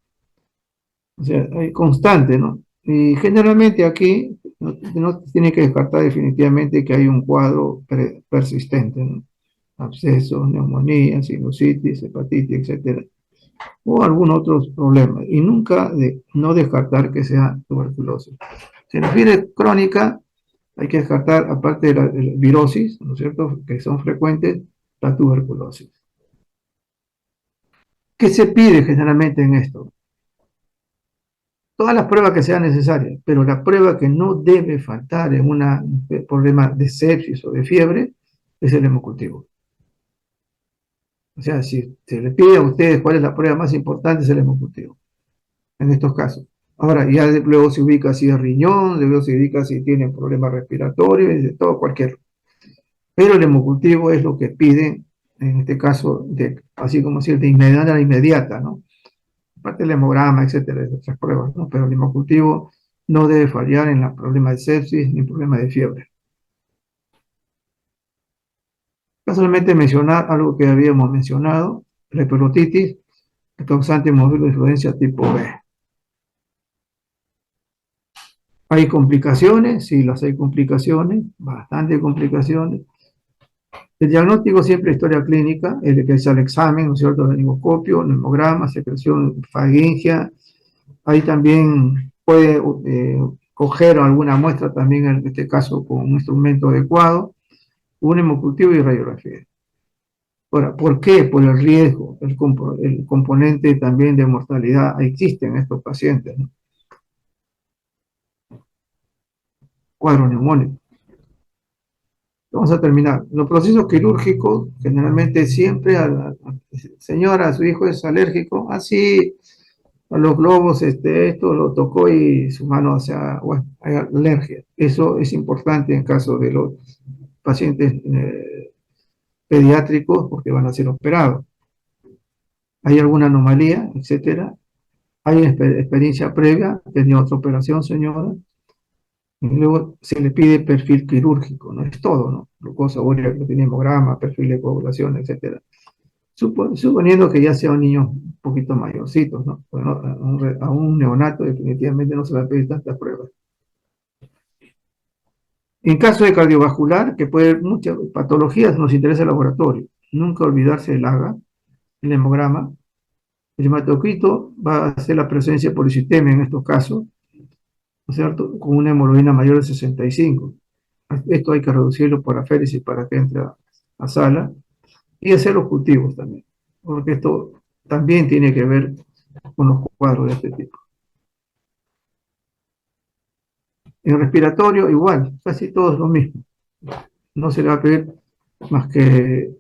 O sea, hay constante, ¿no? Y generalmente aquí no tiene que descartar definitivamente que hay un cuadro persistente, ¿no? Abscesos, neumonía, sinusitis, hepatitis, etcétera, o algún otro problema. Y nunca no descartar que sea tuberculosis. Si se refiere crónica, hay que descartar, aparte de la virosis, ¿no es cierto?, que son frecuentes, la tuberculosis. ¿Qué se pide generalmente en esto? Todas las pruebas que sean necesarias, pero la prueba que no debe faltar en un problema de sepsis o de fiebre es el hemocultivo. O sea, si se les pide a ustedes cuál es la prueba más importante, es el hemocultivo, en estos casos. Ahora, ya luego se ubica si es riñón, luego se ubica si tiene problemas respiratorios, de todo, cualquier. Pero el hemocultivo es lo que piden, en este caso, así como decir, de inmediata a inmediata, ¿no? Aparte del hemograma, etcétera, de otras pruebas, ¿no? Pero el hemocultivo no debe fallar en el problema de sepsis ni problema de fiebre. Solamente mencionar algo que habíamos mencionado, la hepatitis, el causante móvil de influencia tipo B. ¿Hay complicaciones? Sí, las hay complicaciones, bastante complicaciones. El diagnóstico siempre historia clínica, el que es el examen, ¿no es cierto?, el neumoscopio, neumograma, secreción faringia. Ahí también puede coger alguna muestra también, en este caso, con un instrumento adecuado, un hemocultivo y radiografía. Ahora, ¿por qué? Por el riesgo, el componente también de mortalidad existe en estos pacientes, ¿no? Cuadro neumónico. Vamos a terminar. Los procesos quirúrgicos, generalmente siempre señora, su hijo es alérgico, así a los globos, esto lo tocó y su mano, o sea, bueno, hay alergia. Eso es importante en caso de los pacientes pediátricos porque van a ser operados. ¿Hay alguna anomalía, etcétera? ¿Hay experiencia previa? ¿Tenía otra operación, señora? Y luego se le pide perfil quirúrgico, no es todo, ¿no? Glucosa, urea, hemograma, perfil de coagulación, etcétera. Suponiendo que ya sea un niño un poquito mayorcito, ¿no? Bueno, a un neonato definitivamente no se le va a pedir tantas pruebas. En caso de cardiovascular, que puede haber muchas patologías, nos interesa el laboratorio. Nunca olvidarse del AGA, el hemograma. El hematocrito va a ser la presencia de policitemia en estos casos, ¿no es cierto?, con una hemoglobina mayor de 65. Esto hay que reducirlo por aféresis para que entre a sala y hacer los cultivos también, porque esto también tiene que ver con los cuadros de este tipo. En respiratorio, igual, casi todo es lo mismo. No se le va a pedir más que.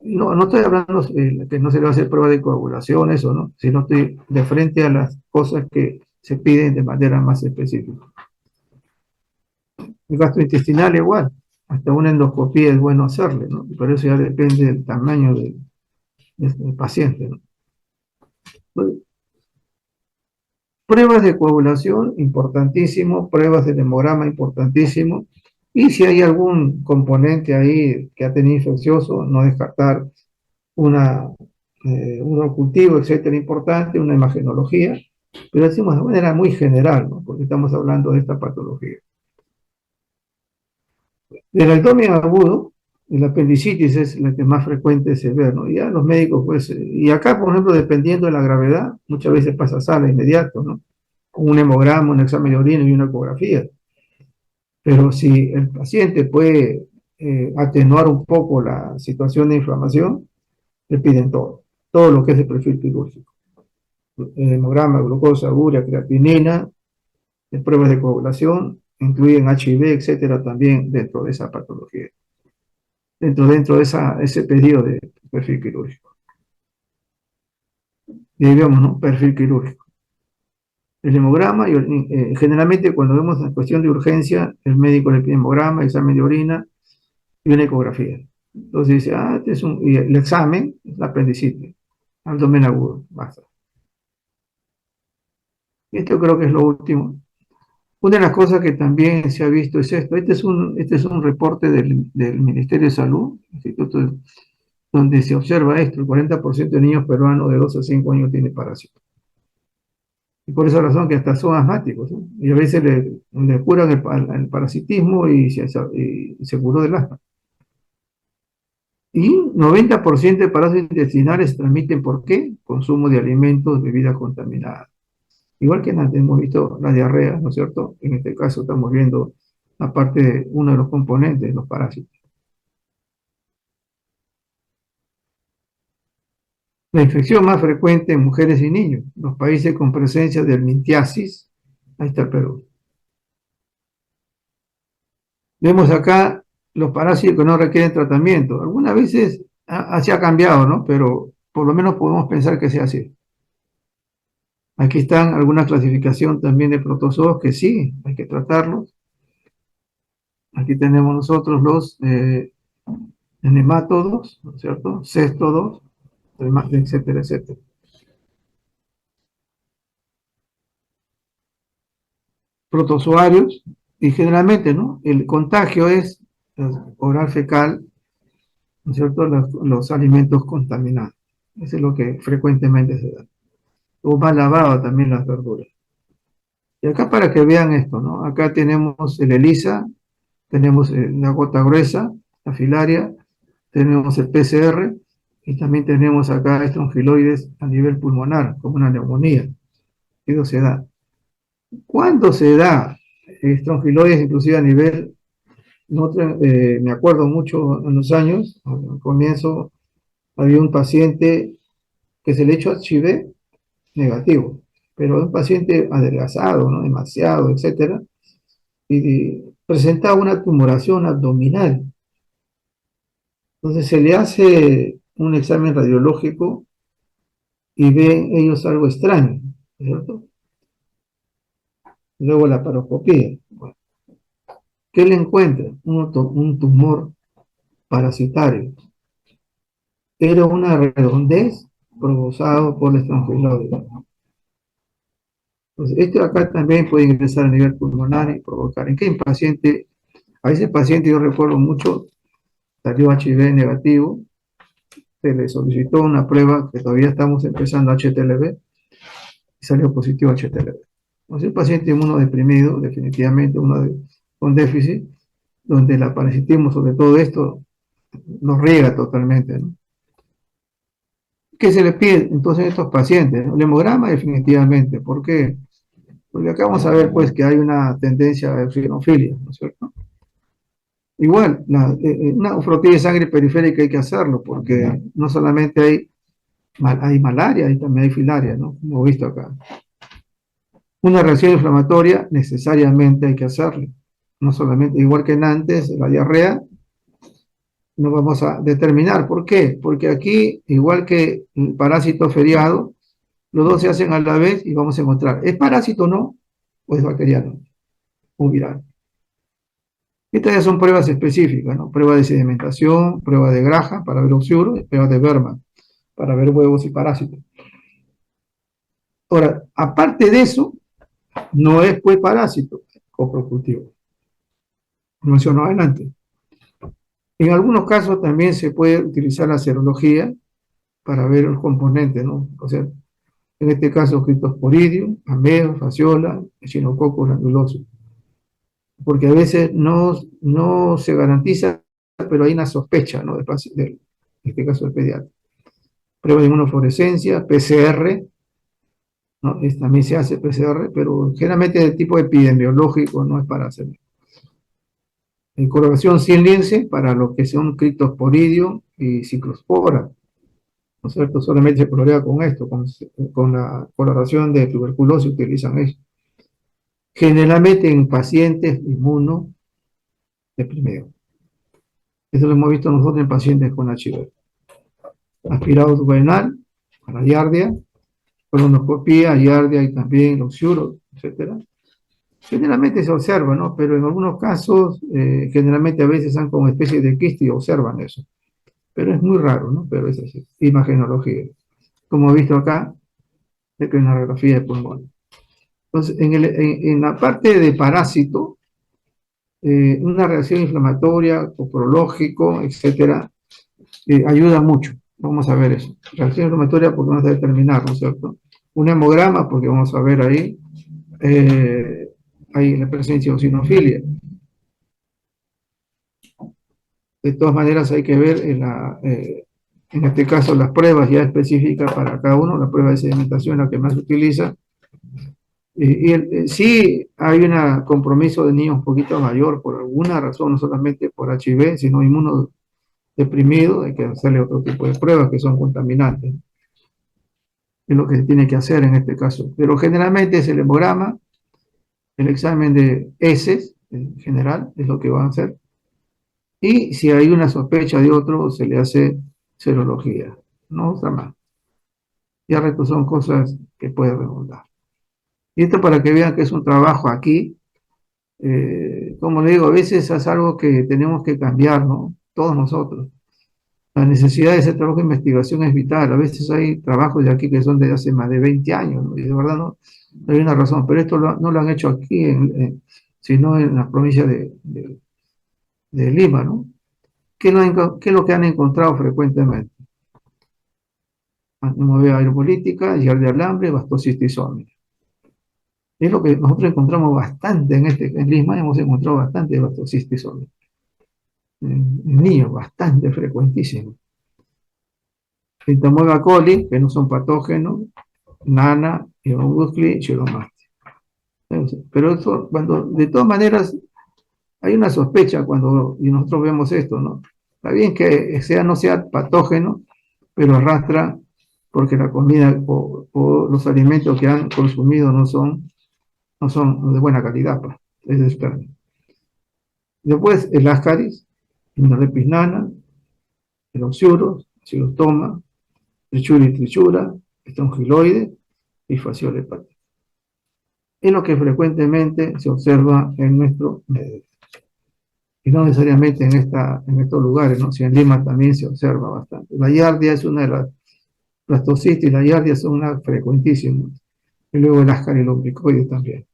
No estoy hablando que no se le va a hacer prueba de coagulación, eso, ¿no? Sino estoy de frente a las cosas que se piden de manera más específica. El gastrointestinal, igual, hasta una endoscopía es bueno hacerle, ¿no? Pero eso ya depende del tamaño del paciente, ¿no? Pruebas de coagulación, importantísimo, pruebas de hemograma, importantísimo, y si hay algún componente ahí que ha tenido infeccioso, no descartar un cultivo, etcétera, importante, una imagenología, pero decimos de manera muy general, ¿no? Porque estamos hablando de esta patología. Del abdomen agudo, El apendicitis es la que más frecuente se ve, ¿no? Y ya los médicos, pues, y acá, por ejemplo, dependiendo de la gravedad, muchas veces pasa a sala inmediato, ¿no? Con un hemograma, un examen de orina y una ecografía. Pero si el paciente puede atenuar un poco la situación de inflamación, le piden todo lo que es el perfil quirúrgico. El hemograma, glucosa, urea, creatinina, pruebas de coagulación, incluyen HIV, etcétera, también dentro de esa patología, dentro de ese pedido de perfil quirúrgico. Y ahí vemos, ¿no? Perfil quirúrgico. El hemograma, y, generalmente cuando vemos la cuestión de urgencia, el médico le pide hemograma, examen de orina y una ecografía. Entonces dice, este es y el examen es la apendicitis, abdomen agudo, basta. Y esto creo que es lo último. Una de las cosas que también se ha visto es esto. Este es un reporte del Ministerio de Salud, Instituto, donde se observa esto. El 40% de niños peruanos de 2 a 5 años tiene parásitos. Y por esa razón que hasta son asmáticos, ¿no? Y a veces le curan el parasitismo y se curó del asma. Y 90% de parásitos intestinales se transmiten ¿por qué? Consumo de alimentos, bebidas contaminadas. Igual que antes hemos visto la diarrea, ¿no es cierto? En este caso estamos viendo aparte de uno de los componentes, los parásitos. La infección más frecuente en mujeres y niños, los países con presencia del mitiasis, ahí está el Perú. Vemos acá los parásitos que no requieren tratamiento. Algunas veces así ha cambiado, ¿no? Pero por lo menos podemos pensar que sea así. Aquí están alguna clasificación también de protozoos que sí, hay que tratarlos. Aquí tenemos nosotros los nemátodos, ¿no es cierto? Céstodos, etcétera, etcétera. Protozoarios, y generalmente, ¿no? El contagio es oral fecal, ¿no es cierto? Los alimentos contaminados. Eso es lo que frecuentemente se da. O mal lavado también las verduras. Y acá para que vean esto, ¿no? Acá tenemos el ELISA, tenemos la gota gruesa, la filaria, tenemos el PCR y también tenemos acá estrongiloides a nivel pulmonar, como una neumonía. Eso se da. ¿Cuándo se da estrongiloides inclusive a nivel, me acuerdo mucho en los años, al comienzo había un paciente que se le echó HIV negativo, pero un paciente adelgazado, ¿no? Demasiado, etcétera, y presentaba una tumoración abdominal. Entonces se le hace un examen radiológico y ven ellos algo extraño, ¿cierto? Luego la paroscopía. Bueno, ¿qué le encuentran? Un tumor parasitario. Era una redondez provocado por la estrangeloide. Entonces, esto acá también puede ingresar a nivel pulmonar y provocar. ¿En qué paciente? A ese paciente yo recuerdo mucho, salió HIV negativo, se le solicitó una prueba que todavía estamos empezando HTLV y salió positivo HTLV. Entonces, un paciente inmunodeprimido, definitivamente con déficit, donde el parasitismo, sobre todo esto, nos riega totalmente, ¿no? ¿Qué se le pide entonces a estos pacientes? El hemograma definitivamente. ¿Por qué? Porque acá vamos a ver pues que hay una tendencia a eosinofilia, ¿no es cierto? Igual, una frotilla de sangre periférica hay que hacerlo porque no solamente hay malaria, también hay filaria, ¿no? Como hemos visto acá. Una reacción inflamatoria necesariamente hay que hacerlo. No solamente, igual que en antes, la diarrea, no vamos a determinar. ¿Por qué? Porque aquí, igual que el parásito feriado, los dos se hacen a la vez y vamos a encontrar, ¿es parásito o no? O es bacteriano o viral. Estas ya son pruebas específicas, ¿no? Prueba de sedimentación, prueba de Graham para ver oxiuro y prueba de Berman para ver huevos y parásitos. Ahora, aparte de eso, no es pues parásito coprocultivo. Mencionó adelante. En algunos casos también se puede utilizar la serología para ver los componentes, ¿no? O sea, en este caso, Cryptosporidium, Ameos, Fasciola, Echinococcus granulosus. Porque a veces no se garantiza pero hay una sospecha, ¿no? En este caso del pediatra. Prueba de inmunofluorescencia, PCR, ¿no? También se hace PCR, pero generalmente de tipo epidemiológico, no es para hacer. En coloración sin lince para lo que son criptosporidio y ciclospora, ¿no es cierto? Solamente se colorea con esto, con la coloración de tuberculosis utilizan eso. Generalmente en pacientes inmunodeprimidos. Eso lo hemos visto nosotros en pacientes con HIV. Aspirado renal, para giardia, colonoscopía, giardia y también los ciuros, etcétera. Generalmente se observa, ¿no? Pero en algunos casos, generalmente a veces han como especie de quiste y observan eso. Pero es muy raro, ¿no? Pero es así. Imagenología. Como he visto acá, de que es una radiografía de pulmón. Entonces, en la parte de parásito, una reacción inflamatoria, coprológico, etcétera, ayuda mucho. Vamos a ver eso. Reacción inflamatoria porque vamos a determinar, ¿no es cierto? Un hemograma porque vamos a ver ahí, hay la presencia de eosinofilia. De todas maneras hay que ver en este caso las pruebas ya específicas para cada uno, la prueba de sedimentación la que más se utiliza. Sí hay un compromiso de niños un poquito mayor por alguna razón, no solamente por HIV, sino inmunodeprimido, hay que hacerle otro tipo de pruebas que son contaminantes. Es lo que se tiene que hacer en este caso. Pero generalmente es el hemograma, el examen de heces, en general, es lo que van a hacer. Y si hay una sospecha de otro, se le hace serología, no otra más. Y el resto son cosas que puede redundar. Y esto para que vean que es un trabajo aquí, como le digo, a veces es algo que tenemos que cambiar, ¿no? Todos nosotros. La necesidad de ese trabajo de investigación es vital. A veces hay trabajos de aquí que son de hace más de 20 años, ¿no? Y de verdad no hay una razón, pero esto no lo han hecho aquí, sino en la provincia de Lima, ¿no? ¿Qué es lo que han encontrado frecuentemente? Hemoglobina aeropolítica, giardia de alambre, bastocistosomia. Es lo que nosotros encontramos bastante en Lima, hemos encontrado bastante bastocistosomia. En niños, bastante frecuentísimo. Entomoeba coli, que no son patógenos, nana, hemobucli, chiromasti. Pero eso, de todas maneras, hay una sospecha y nosotros vemos esto, ¿no? Está bien que no sea patógeno, pero arrastra porque la comida o los alimentos que han consumido no son de buena calidad, pues, es externo. Después el ascaris, Inolepis nana, el oxiuros, xilostoma, trichura y trichura, estrongiloide y fasciole hepática. Es lo que frecuentemente se observa en nuestro medio. Y no necesariamente en estos lugares, ¿no? Si en Lima también se observa bastante. La giardia es una de las blastocitis y la giardia son una frecuentísimas. Y luego el ascarilombricoide también.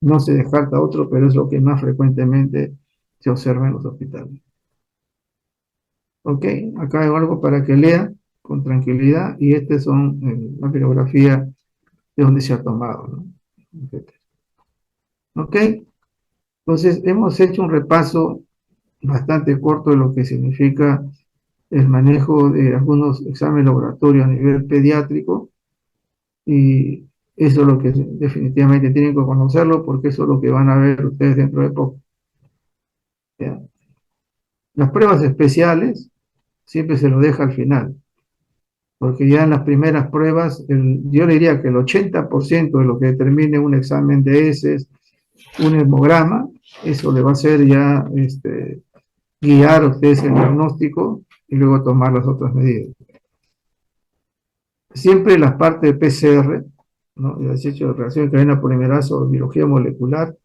No se descarta otro, pero es lo que más frecuentemente se observa en los hospitales. Ok, acá hay algo para que lea con tranquilidad y estas son la bibliografía de donde se ha tomado, ¿no? Ok, entonces hemos hecho un repaso bastante corto de lo que significa el manejo de algunos exámenes laboratorios a nivel pediátrico y eso es lo que definitivamente tienen que conocerlo porque eso es lo que van a ver ustedes dentro de poco. ¿Ya? Las pruebas especiales siempre se lo deja al final, porque ya en las primeras pruebas, yo le diría que el 80% de lo que determine un examen de heces, un hemograma, eso le va a hacer ya guiar a ustedes el diagnóstico y luego tomar las otras medidas. Siempre las partes de PCR, ¿no? El hecho de reacción de cadena polimerasa o biología molecular,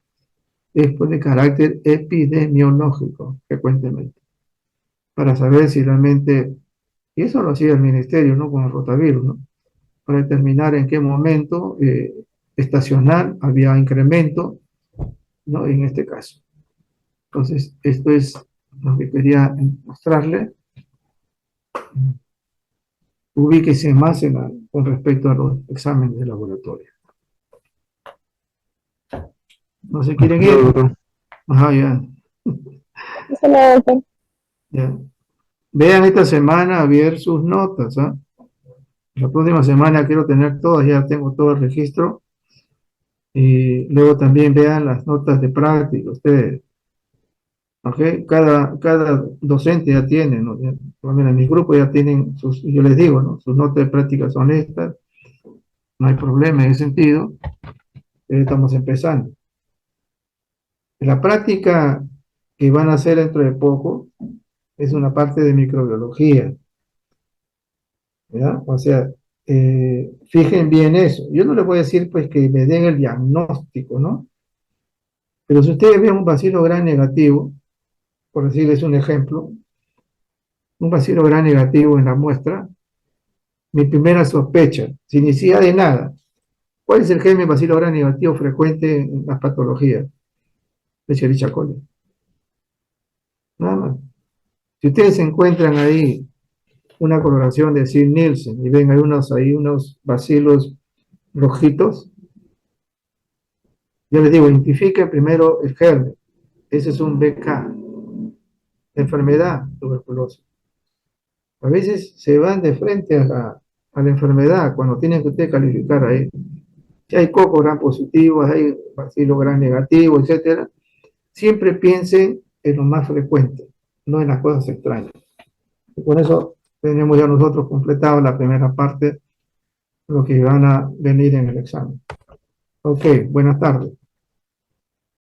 es pues, de carácter epidemiológico, frecuentemente, para saber si realmente, y eso lo hacía el ministerio, ¿no? Con el rotavirus, ¿no? Para determinar en qué momento estacional había incremento, ¿no? En este caso. Entonces, esto es lo que quería mostrarle. Ubíquese más con respecto a los exámenes de laboratorio. ¿No se quieren ir? Ajá, ya. Eso lo doctor. Ya. Vean esta semana a ver sus notas, ¿ah? La próxima semana quiero tener todas, ya tengo todo el registro. Y luego también vean las notas de práctica, ustedes, ¿ok? Cada docente ya tiene, ¿no? Por lo menos en mi grupo ya tienen sus, yo les digo, ¿no? Sus notas de práctica son estas, no hay problema en ese sentido, estamos empezando. La práctica que van a hacer dentro de poco es una parte de microbiología, ¿ya? O sea, fijen bien eso. Yo no les voy a decir pues que me den el diagnóstico, ¿no? Pero si ustedes ven un bacilo gran negativo, por decirles un ejemplo, un bacilo gran negativo en la muestra, mi primera sospecha, sin necesidad de nada, ¿cuál es el germen bacilo gran negativo frecuente en las patologías de Escherichia coli? Nada más. Si ustedes encuentran ahí una coloración de Sid Nielsen y ven ahí unos bacilos rojitos, yo les digo, identifiquen primero el germen. Ese es un BK, enfermedad tuberculosa. A veces se van de frente a la enfermedad cuando tienen que ustedes calificar ahí. Si hay coco gran positivo, hay bacilo gran negativo, etcétera, siempre piensen en lo más frecuente, no en las cosas extrañas. Y con eso tenemos ya nosotros completado la primera parte de lo que van a venir en el examen. Ok, buenas tardes.